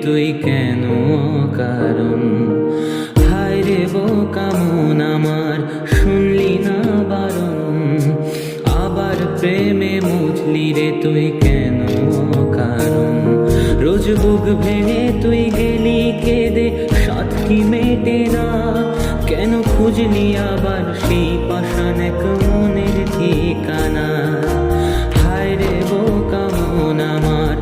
তুই কেন কারণ? হায় রে বোকা মন আমার, শুনলি না বারণ, আবার প্রেমে মুছলি রে তুই কেন কারণ? রোজ বুক ভেঙে তুই গেলি কেঁদে, সাথ কি মেটে না? কেন খুঁজলি আবার সেই পাষাণ এক মনের ঠিকানা? হায় রে বোকা মন আমার,